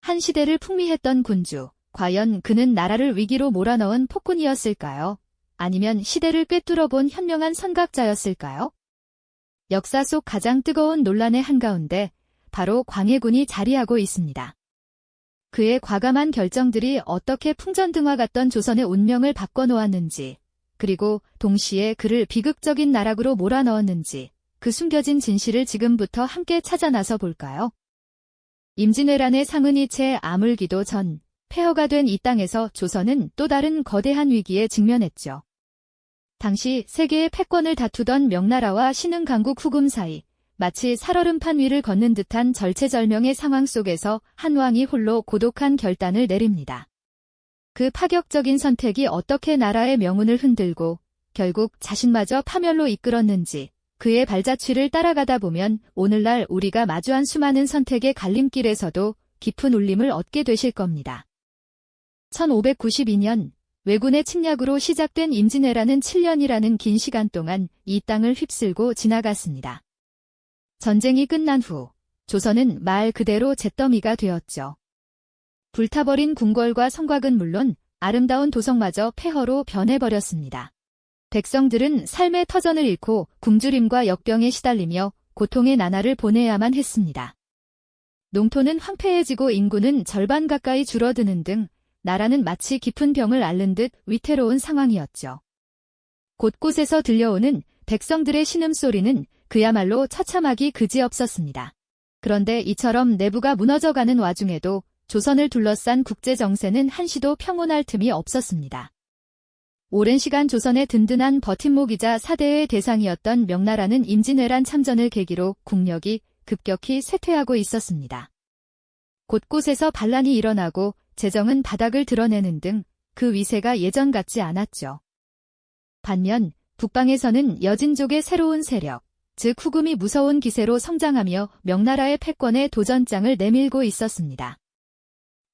한 시대를 풍미했던 군주, 과연 그는 나라를 위기로 몰아넣은 폭군이었을까요? 아니면 시대를 꿰뚫어본 현명한 선각자였을까요? 역사 속 가장 뜨거운 논란의 한가운데 바로 광해군이 자리하고 있습니다. 그의 과감한 결정들이 어떻게 풍전등화 같던 조선의 운명을 바꿔놓았는지, 그리고 동시에 그를 비극적인 나락으로 몰아넣었는지, 그 숨겨진 진실을 지금부터 함께 찾아 나서 볼까요? 임진왜란의 상흔이 채 아물기도 전, 폐허가 된 이 땅에서 조선은 또 다른 거대한 위기에 직면했죠. 당시 세계의 패권을 다투던 명나라와 신흥강국 후금 사이, 마치 살얼음판 위를 걷는 듯한 절체절명의 상황 속에서 한 왕이 홀로 고독한 결단을 내립니다. 그 파격적인 선택이 어떻게 나라의 명운을 흔들고 결국 자신마저 파멸로 이끌었는지, 그의 발자취를 따라가다 보면 오늘날 우리가 마주한 수많은 선택의 갈림길에서도 깊은 울림을 얻게 되실 겁니다. 1592년 왜군의 침략으로 시작된 임진왜란은 7년이라는 긴 시간 동안 이 땅을 휩쓸고 지나갔습니다. 전쟁이 끝난 후 조선은 말 그대로 잿더미가 되었죠. 불타버린 궁궐과 성곽은 물론 아름다운 도성마저 폐허로 변해버렸습니다. 백성들은 삶의 터전을 잃고 굶주림과 역병에 시달리며 고통의 나날을 보내야만 했습니다. 농토는 황폐해지고 인구는 절반 가까이 줄어드는 등 나라는 마치 깊은 병을 앓는 듯 위태로운 상황이었죠. 곳곳에서 들려오는 백성들의 신음소리는 그야말로 처참하기 그지없었습니다. 그런데 이처럼 내부가 무너져가는 와중에도 조선을 둘러싼 국제정세는 한시도 평온할 틈이 없었습니다. 오랜 시간 조선의 든든한 버팀목이자 사대의 대상이었던 명나라는 임진왜란 참전을 계기로 국력이 급격히 쇠퇴하고 있었습니다. 곳곳에서 반란이 일어나고 재정은 바닥을 드러내는 등 그 위세가 예전 같지 않았죠. 반면 북방에서는 여진족의 새로운 세력, 즉 후금이 무서운 기세로 성장하며 명나라의 패권에 도전장을 내밀고 있었습니다.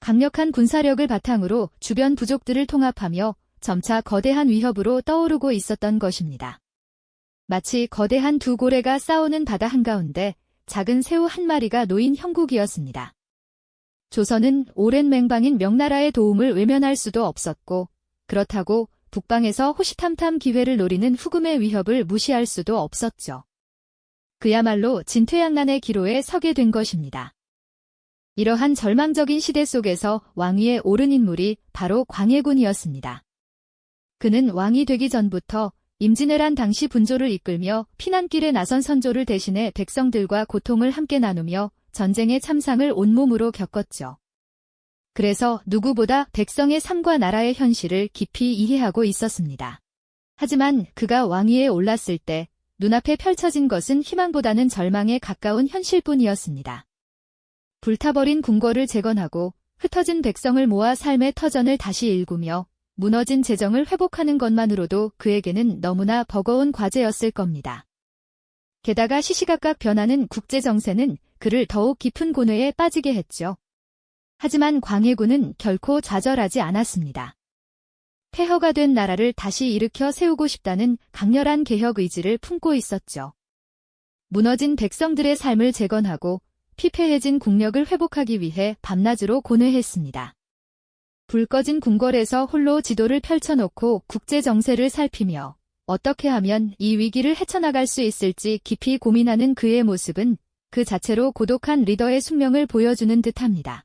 강력한 군사력을 바탕으로 주변 부족들을 통합하며 점차 거대한 위협으로 떠오르고 있었던 것입니다. 마치 거대한 두 고래가 싸우는 바다 한가운데 작은 새우 한 마리가 놓인 형국이었습니다. 조선은 오랜 맹방인 명나라의 도움을 외면할 수도 없었고, 그렇다고 북방에서 호시탐탐 기회를 노리는 후금의 위협을 무시할 수도 없었죠. 그야말로 진퇴양난의 기로에 서게 된 것입니다. 이러한 절망적인 시대 속에서 왕위에 오른 인물이 바로 광해군이었습니다. 그는 왕이 되기 전부터 임진왜란 당시 분조를 이끌며 피난길에 나선 선조를 대신해 백성들과 고통을 함께 나누며 전쟁의 참상을 온몸으로 겪었죠. 그래서 누구보다 백성의 삶과 나라의 현실을 깊이 이해하고 있었습니다. 하지만 그가 왕위에 올랐을 때 눈앞에 펼쳐진 것은 희망보다는 절망에 가까운 현실뿐이었습니다. 불타버린 궁궐을 재건하고 흩어진 백성을 모아 삶의 터전을 다시 일구며 무너진 재정을 회복하는 것만으로도 그에게는 너무나 버거운 과제였을 겁니다. 게다가 시시각각 변하는 국제정세는 그를 더욱 깊은 고뇌에 빠지게 했죠. 하지만 광해군은 결코 좌절하지 않았습니다. 폐허가 된 나라를 다시 일으켜 세우고 싶다는 강렬한 개혁 의지를 품고 있었죠. 무너진 백성들의 삶을 재건하고 피폐해진 국력을 회복하기 위해 밤낮으로 고뇌했습니다. 불 꺼진 궁궐에서 홀로 지도를 펼쳐놓고 국제정세를 살피며 어떻게 하면 이 위기를 헤쳐나갈 수 있을지 깊이 고민하는 그의 모습은 그 자체로 고독한 리더의 숙명을 보여주는 듯합니다.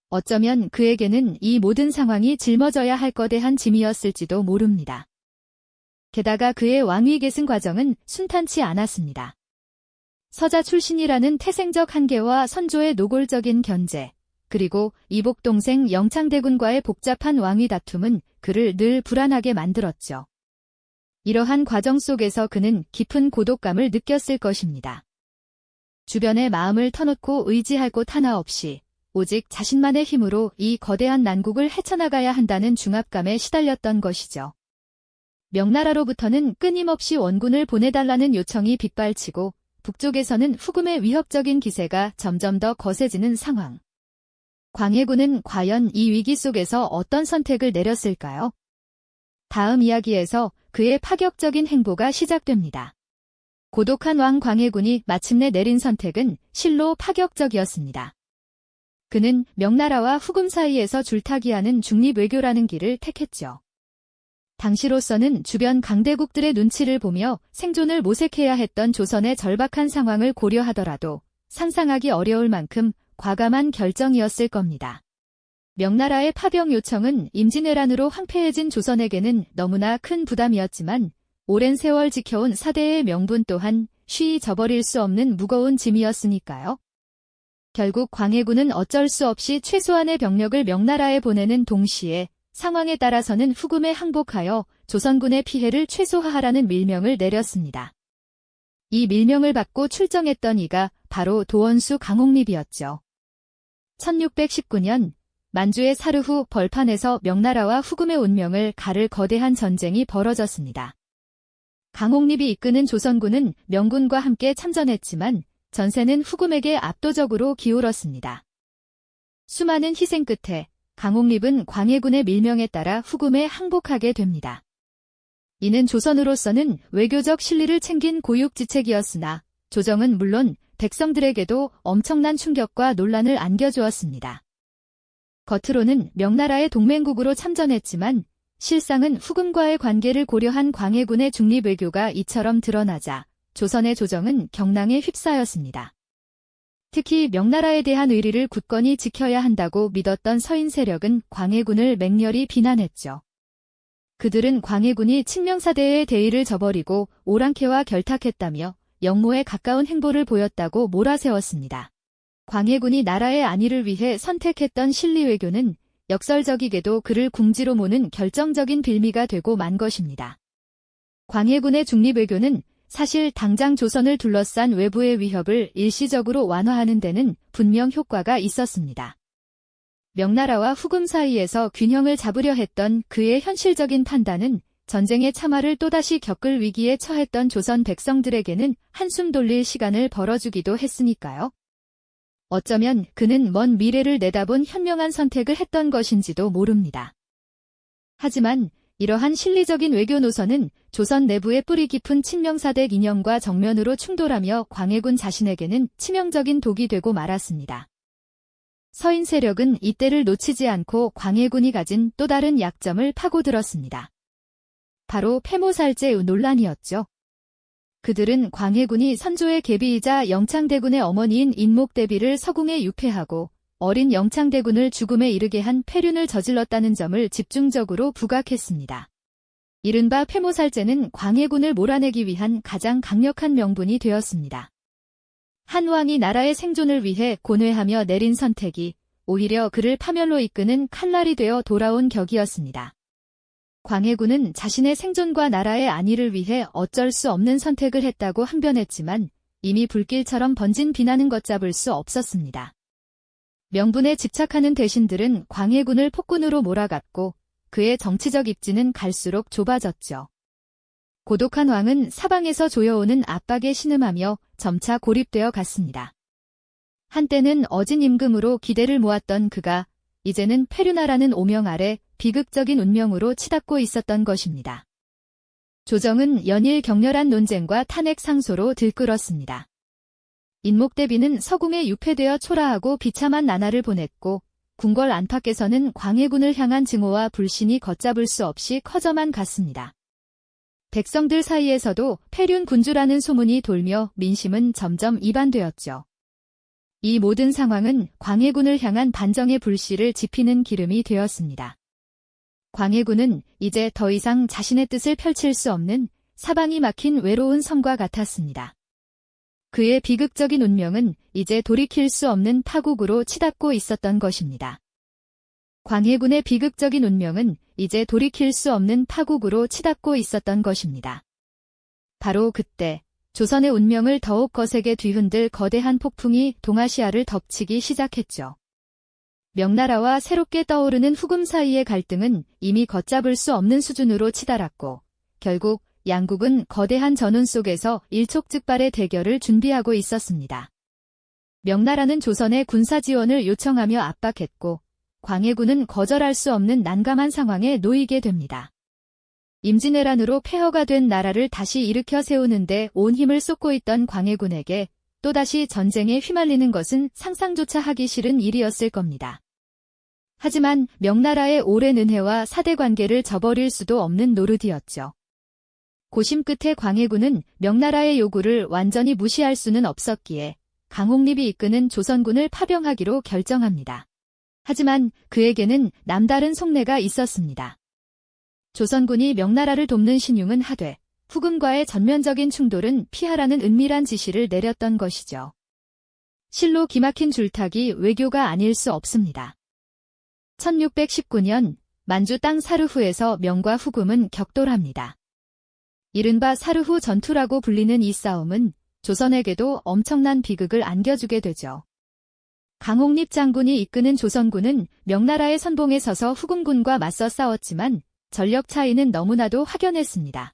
어쩌면 그에게는 이 모든 상황이 짊어져야 할 거대한 짐이었을지도 모릅니다. 게다가 그의 왕위 계승 과정은 순탄치 않았습니다. 서자 출신이라는 태생적 한계와 선조의 노골적인 견제, 그리고 이복 동생 영창대군과의 복잡한 왕위 다툼은 그를 늘 불안하게 만들었죠. 이러한 과정 속에서 그는 깊은 고독감을 느꼈을 것입니다. 주변의 마음을 터놓고 의지할 곳 하나 없이 오직 자신만의 힘으로 이 거대한 난국을 헤쳐나가야 한다는 중압감에 시달렸던 것이죠. 명나라로부터는 끊임없이 원군을 보내달라는 요청이 빗발치고 북쪽에서는 후금의 위협적인 기세가 점점 더 거세지는 상황. 광해군은 과연 이 위기 속에서 어떤 선택을 내렸을까요? 다음 이야기에서 그의 파격적인 행보가 시작됩니다. 고독한 왕 광해군이 마침내 내린 선택은 실로 파격적이었습니다. 그는 명나라와 후금 사이에서 줄타기하는 중립외교라는 길을 택했죠. 당시로서는 주변 강대국들의 눈치를 보며 생존을 모색해야 했던 조선의 절박한 상황을 고려하더라도 상상하기 어려울 만큼 과감한 결정이었을 겁니다. 명나라의 파병 요청은 임진왜란으로 황폐해진 조선에게는 너무나 큰 부담이었지만 오랜 세월 지켜온 사대의 명분 또한 쉬이 저버릴 수 없는 무거운 짐이었으니까요. 결국 광해군은 어쩔 수 없이 최소한의 병력을 명나라에 보내는 동시에 상황에 따라서는 후금에 항복하여 조선군의 피해를 최소화하라는 밀명을 내렸습니다. 이 밀명을 받고 출정했던 이가 바로 도원수 강홍립이었죠. 1619년 만주의 사르 후 벌판에서 명나라와 후금의 운명을 가를 거대한 전쟁이 벌어졌습니다. 강홍립이 이끄는 조선군은 명군과 함께 참전했지만 전세는 후금에게 압도적으로 기울었습니다. 수많은 희생 끝에 강홍립은 광해군의 밀명에 따라 후금에 항복하게 됩니다. 이는 조선으로서는 외교적 실리를 챙긴 고육지책이었으나 조정은 물론 백성들에게도 엄청난 충격과 논란을 안겨주었습니다. 겉으로는 명나라의 동맹국으로 참전했지만 실상은 후금과의 관계를 고려한 광해군의 중립외교가 이처럼 드러나자 조선의 조정은 경랑에 휩싸였습니다. 특히 명나라에 대한 의리를 굳건히 지켜야 한다고 믿었던 서인 세력은 광해군을 맹렬히 비난했죠. 그들은 광해군이 친명사대의 대의를 저버리고 오랑캐와 결탁했다며 역모에 가까운 행보를 보였다고 몰아세웠습니다. 광해군이 나라의 안위를 위해 선택했던 실리외교는 역설적이게도 그를 궁지로 모는 결정적인 빌미가 되고 만 것입니다. 광해군의 중립외교는 사실 당장 조선을 둘러싼 외부의 위협을 일시적으로 완화하는 데는 분명 효과가 있었습니다. 명나라와 후금 사이에서 균형을 잡으려 했던 그의 현실적인 판단은 전쟁의 참화를 또다시 겪을 위기에 처했던 조선 백성들에게는 한숨 돌릴 시간을 벌어주기도 했으니까요. 어쩌면 그는 먼 미래를 내다본 현명한 선택을 했던 것인지도 모릅니다. 하지만 이러한 실리적인 외교 노선은 조선 내부의 뿌리 깊은 친명사대 이념과 정면으로 충돌하며 광해군 자신에게는 치명적인 독이 되고 말았습니다. 서인 세력은 이때를 놓치지 않고 광해군이 가진 또 다른 약점을 파고들었습니다. 바로 패모살제 논란이었죠. 그들은 광해군이 선조의 계비이자 영창대군의 어머니인 인목대비를 서궁에 유폐하고 어린 영창대군을 죽음에 이르게 한 폐륜을 저질렀다는 점을 집중적으로 부각했습니다. 이른바 패모살제는 광해군을 몰아내기 위한 가장 강력한 명분이 되었습니다. 한 왕이 나라의 생존을 위해 고뇌하며 내린 선택이 오히려 그를 파멸로 이끄는 칼날이 되어 돌아온 격이었습니다. 광해군은 자신의 생존과 나라의 안위를 위해 어쩔 수 없는 선택을 했다고 항변했지만 이미 불길처럼 번진 비난은 걷잡을 수 없었습니다. 명분에 집착하는 대신들은 광해군을 폭군으로 몰아갔고 그의 정치적 입지는 갈수록 좁아졌죠. 고독한 왕은 사방에서 조여오는 압박에 신음하며 점차 고립되어 갔습니다. 한때는 어진 임금으로 기대를 모았던 그가 이제는 폐륜하라는 오명 아래 비극적인 운명으로 치닫고 있었던 것입니다. 조정은 연일 격렬한 논쟁과 탄핵 상소로 들끓었습니다. 인목대비는 서궁에 유폐되어 초라하고 비참한 나날을 보냈고 궁궐 안팎에서는 광해군을 향한 증오와 불신이 걷잡을 수 없이 커져만 갔습니다. 백성들 사이에서도 폐륜 군주라는 소문이 돌며 민심은 점점 이반되었죠. 이 모든 상황은 광해군을 향한 반정의 불씨를 지피는 기름이 되었습니다. 광해군은 이제 더 이상 자신의 뜻을 펼칠 수 없는 사방이 막힌 외로운 섬과 같았습니다. 그의 비극적인 운명은 이제 돌이킬 수 없는 파국으로 치닫고 있었던 것입니다. 광해군의 비극적인 운명은 이제 돌이킬 수 없는 파국으로 치닫고 있었던 것입니다. 바로 그때 조선의 운명을 더욱 거세게 뒤흔들 거대한 폭풍이 동아시아를 덮치기 시작했죠. 명나라와 새롭게 떠오르는 후금 사이의 갈등은 이미 걷잡을 수 없는 수준으로 치달았고 결국 양국은 거대한 전운 속에서 일촉즉발의 대결을 준비하고 있었습니다. 명나라는 조선에 군사 지원을 요청하며 압박했고 광해군은 거절할 수 없는 난감한 상황에 놓이게 됩니다. 임진왜란으로 폐허가 된 나라를 다시 일으켜 세우는데 온 힘을 쏟고 있던 광해군에게 또다시 전쟁에 휘말리는 것은 상상조차 하기 싫은 일이었을 겁니다. 하지만 명나라의 오랜 은혜와 사대 관계를 저버릴 수도 없는 노릇이었죠. 고심 끝에 광해군은 명나라의 요구를 완전히 무시할 수는 없었기에 강홍립이 이끄는 조선군을 파병하기로 결정합니다. 하지만 그에게는 남다른 속내가 있었습니다. 조선군이 명나라를 돕는 신용은 하되 후금과의 전면적인 충돌은 피하라는 은밀한 지시를 내렸던 것이죠. 실로 기막힌 줄타기 외교가 아닐 수 없습니다. 1619년 만주 땅 사르후에서 명과 후금은 격돌합니다. 이른바 사르후 전투라고 불리는 이 싸움은 조선에게도 엄청난 비극을 안겨주게 되죠. 강홍립 장군이 이끄는 조선군은 명나라의 선봉에 서서 후금군과 맞서 싸웠지만 전력 차이는 너무나도 확연했습니다.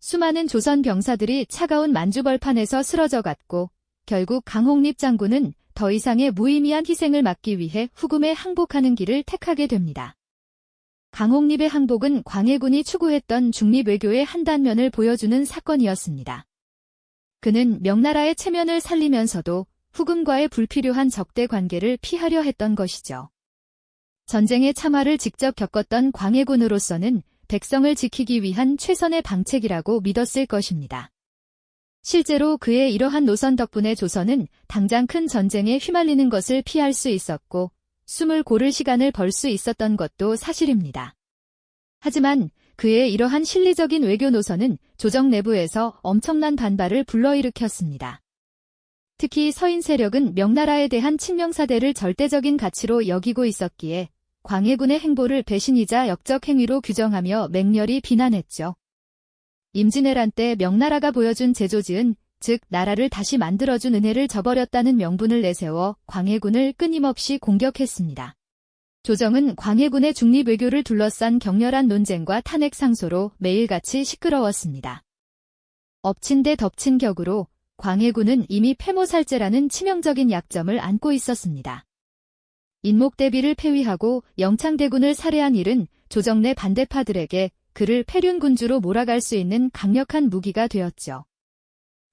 수많은 조선 병사들이 차가운 만주벌판에서 쓰러져 갔고 결국 강홍립 장군은 더 이상의 무의미한 희생을 막기 위해 후금에 항복하는 길을 택하게 됩니다. 강홍립의 항복은 광해군이 추구했던 중립외교의 한 단면을 보여주는 사건이었습니다. 그는 명나라의 체면을 살리면서도 후금과의 불필요한 적대 관계를 피하려 했던 것이죠. 전쟁의 참화를 직접 겪었던 광해군으로서는 백성을 지키기 위한 최선의 방책이라고 믿었을 것입니다. 실제로 그의 이러한 노선 덕분에 조선은 당장 큰 전쟁에 휘말리는 것을 피할 수 있었고 숨을 고를 시간을 벌 수 있었던 것도 사실입니다. 하지만 그의 이러한 실리적인 외교 노선은 조정 내부에서 엄청난 반발을 불러일으켰습니다. 특히 서인 세력은 명나라에 대한 칙명사대를 절대적인 가치로 여기고 있었기에 광해군의 행보를 배신이자 역적 행위로 규정하며 맹렬히 비난했죠. 임진왜란 때 명나라가 보여준 제조지은, 즉 나라를 다시 만들어준 은혜를 저버렸다는 명분을 내세워 광해군을 끊임없이 공격했습니다. 조정은 광해군의 중립외교를 둘러싼 격렬한 논쟁과 탄핵 상소로 매일같이 시끄러웠습니다. 엎친 데 덮친 격으로 광해군은 이미 패모살제라는 치명적인 약점을 안고 있었습니다. 인목대비를 폐위하고 영창대군을 살해한 일은 조정 내 반대파들에게 그를 패륜군주로 몰아갈 수 있는 강력한 무기가 되었죠.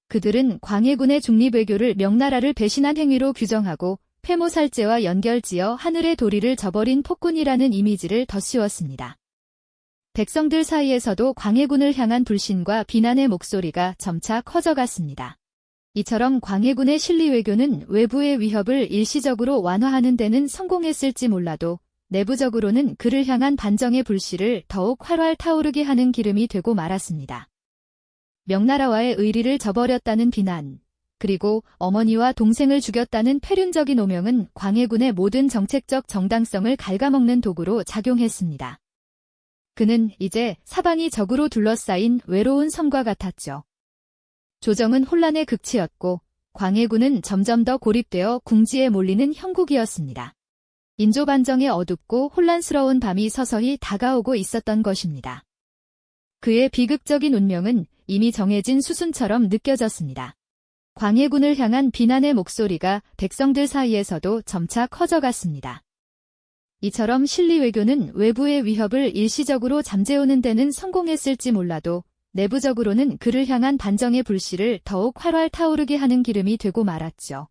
그들은 광해군의 중립외교를 명나라를 배신한 행위로 규정하고 패모살제와 연결지어 하늘의 도리를 저버린 폭군이라는 이미지를 덧씌웠습니다. 백성들 사이에서도 광해군을 향한 불신과 비난의 목소리가 점차 커져갔습니다. 이처럼 광해군의 실리외교는 외부의 위협을 일시적으로 완화하는 데는 성공했을지 몰라도 내부적으로는 그를 향한 반정의 불씨를 더욱 활활 타오르게 하는 기름이 되고 말았습니다. 명나라와의 의리를 저버렸다는 비난, 그리고 어머니와 동생을 죽였다는 패륜적인 오명은 광해군의 모든 정책적 정당성을 갉아먹는 도구로 작용했습니다. 그는 이제 사방이 적으로 둘러싸인 외로운 섬과 같았죠. 조정은 혼란의 극치였고 광해군은 점점 더 고립되어 궁지에 몰리는 형국이었습니다. 인조반정의 어둡고 혼란스러운 밤이 서서히 다가오고 있었던 것입니다. 그의 비극적인 운명은 이미 정해진 수순처럼 느껴졌습니다. 광해군을 향한 비난의 목소리가 백성들 사이에서도 점차 커져갔습니다. 이처럼 실리외교는 외부의 위협을 일시적으로 잠재우는 데는 성공했을지 몰라도 내부적으로는 그를 향한 반정의 불씨를 더욱 활활 타오르게 하는 기름이 되고 말았죠.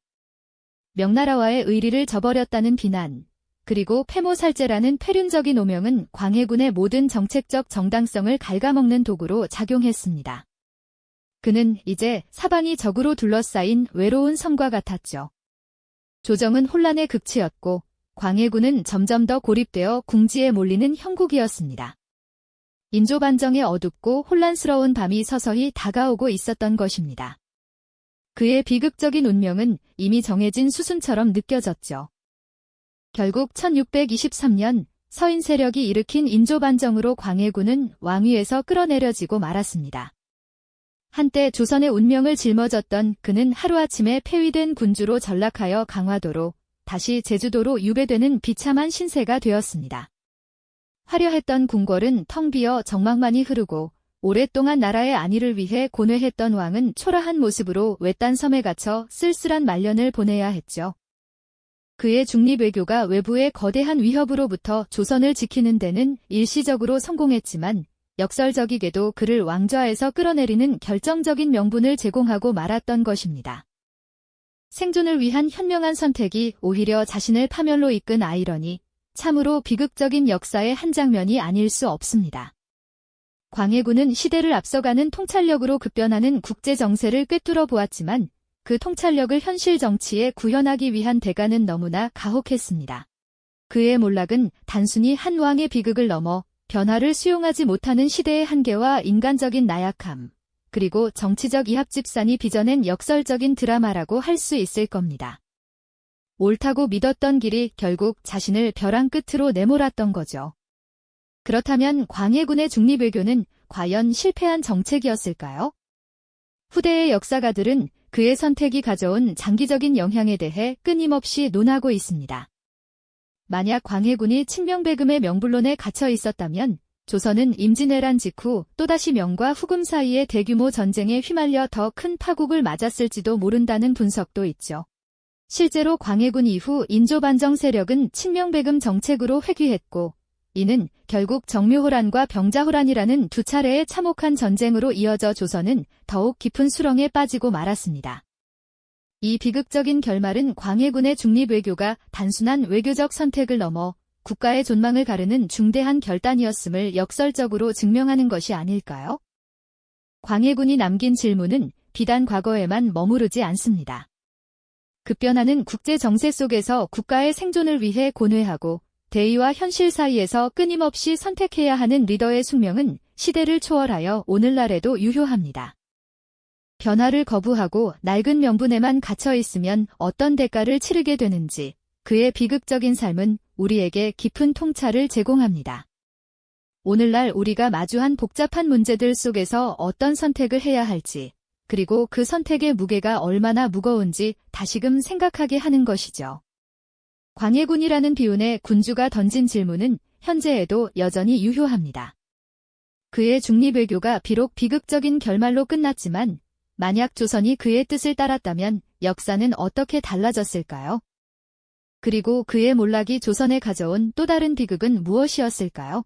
명나라와의 의리를 저버렸다는 비난, 그리고 패모살제라는 패륜적인 오명은 광해군의 모든 정책적 정당성을 갉아먹는 도구로 작용했습니다. 그는 이제 사방이 적으로 둘러싸인 외로운 섬과 같았죠. 조정은 혼란의 극치였고 광해군은 점점 더 고립되어 궁지에 몰리는 형국이었습니다. 인조반정의 어둡고 혼란스러운 밤이 서서히 다가오고 있었던 것입니다. 그의 비극적인 운명은 이미 정해진 수순처럼 느껴졌죠. 결국 1623년 서인 세력이 일으킨 인조반정으로 광해군은 왕위에서 끌어내려지고 말았습니다. 한때 조선의 운명을 짊어졌던 그는 하루아침에 폐위된 군주로 전락하여 강화도로, 다시 제주도로 유배되는 비참한 신세가 되었습니다. 화려했던 궁궐은 텅 비어 정막만이 흐르고 오랫동안 나라의 안위를 위해 고뇌했던 왕은 초라한 모습으로 외딴 섬에 갇혀 쓸쓸한 말년을 보내야 했죠. 그의 중립외교가 외부의 거대한 위협으로부터 조선을 지키는 데는 일시적으로 성공했지만 역설적이게도 그를 왕좌에서 끌어내리는 결정적인 명분을 제공하고 말았던 것입니다. 생존을 위한 현명한 선택이 오히려 자신을 파멸로 이끈 아이러니, 참으로 비극적인 역사의 한 장면이 아닐 수 없습니다. 광해군은 시대를 앞서가는 통찰력으로 급변하는 국제 정세를 꿰뚫어 보았지만 그 통찰력을 현실 정치에 구현하기 위한 대가는 너무나 가혹했습니다. 그의 몰락은 단순히 한 왕의 비극을 넘어 변화를 수용하지 못하는 시대의 한계와 인간적인 나약함, 그리고 정치적 이합집산이 빚어낸 역설적인 드라마라고 할 수 있을 겁니다. 옳다고 믿었던 길이 결국 자신을 벼랑 끝으로 내몰았던 거죠. 그렇다면 광해군의 중립외교는 과연 실패한 정책이었을까요? 후대의 역사가들은 그의 선택이 가져온 장기적인 영향에 대해 끊임없이 논하고 있습니다. 만약 광해군이 친명배금의 명분론에 갇혀 있었다면 조선은 임진왜란 직후 또다시 명과 후금 사이의 대규모 전쟁에 휘말려 더 큰 파국을 맞았을지도 모른다는 분석도 있죠. 실제로 광해군 이후 인조반정 세력은 친명배금 정책으로 회귀했고 이는 결국 정묘호란과 병자호란이라는 두 차례의 참혹한 전쟁으로 이어져 조선은 더욱 깊은 수렁에 빠지고 말았습니다. 이 비극적인 결말은 광해군의 중립외교가 단순한 외교적 선택을 넘어 국가의 존망을 가르는 중대한 결단이었음을 역설적으로 증명하는 것이 아닐까요? 광해군이 남긴 질문은 비단 과거에만 머무르지 않습니다. 급변하는 국제 정세 속에서 국가의 생존을 위해 고뇌하고 대의와 현실 사이에서 끊임없이 선택해야 하는 리더의 숙명은 시대를 초월하여 오늘날에도 유효합니다. 변화를 거부하고 낡은 명분에만 갇혀 있으면 어떤 대가를 치르게 되는지 그의 비극적인 삶은 우리에게 깊은 통찰을 제공합니다. 오늘날 우리가 마주한 복잡한 문제들 속에서 어떤 선택을 해야 할지, 그리고 그 선택의 무게가 얼마나 무거운지 다시금 생각하게 하는 것이죠. 광해군이라는 비운의 군주가 던진 질문은 현재에도 여전히 유효합니다. 그의 중립외교가 비록 비극적인 결말로 끝났지만 만약 조선이 그의 뜻을 따랐다면 역사는 어떻게 달라졌을까요? 그리고 그의 몰락이 조선에 가져온 또 다른 비극은 무엇이었을까요?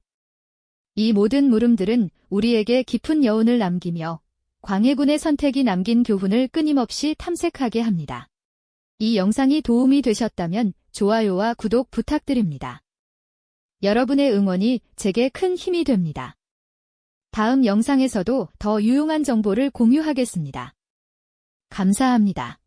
이 모든 물음들은 우리에게 깊은 여운을 남기며 광해군의 선택이 남긴 교훈을 끊임없이 탐색하게 합니다. 이 영상이 도움이 되셨다면 좋아요와 구독 부탁드립니다. 여러분의 응원이 제게 큰 힘이 됩니다. 다음 영상에서도 더 유용한 정보를 공유하겠습니다. 감사합니다.